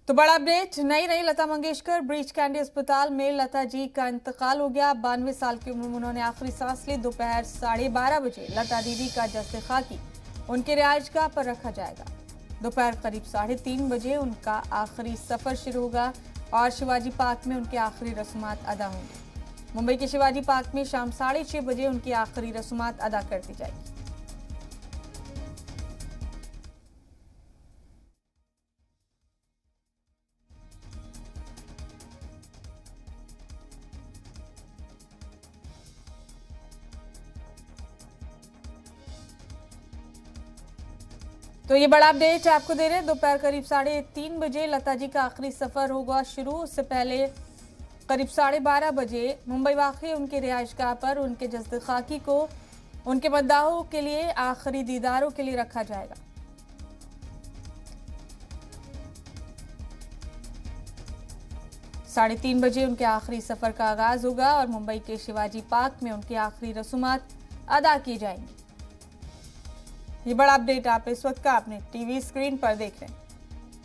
तो बड़ा अपडेट, नई लता मंगेशकर ब्रीच कैंडी अस्पताल में लता जी का इंतकाल हो गया। 92 साल की उम्र में उन्होंने आखिरी सांस ली। दोपहर 12:30 बजे लता दीदी का जस्ते खाकी उनके रिहायशगाह पर रखा जाएगा। दोपहर करीब 3:30 बजे उनका आखिरी सफर शुरू होगा और शिवाजी पार्क में उनकी आखिरी रस्मात अदा होंगी। मुंबई के शिवाजी पार्क में शाम 6:30 बजे उनकी आखिरी रस्मात अदा कर दी जाएगी। तो ये बड़ा अपडेट आपको दे रहे हैं। दोपहर करीब 3:30 बजे लता जी का आखिरी सफर होगा शुरू। उससे पहले करीब 12:30 बजे मुंबई वाक़ई उनके रिहायशगाह पर उनके जस्द खाकी को उनके मद्दाहों के लिए आखिरी दीदारों के लिए रखा जाएगा। साढ़े 3 बजे उनके आखिरी सफर का आगाज होगा और मुंबई के शिवाजी पार्क में उनकी आखिरी रसूमात अदा की जाएंगी। ये बड़ा अपडेट आप इस वक्त का अपने टीवी स्क्रीन पर देख रहे हैं।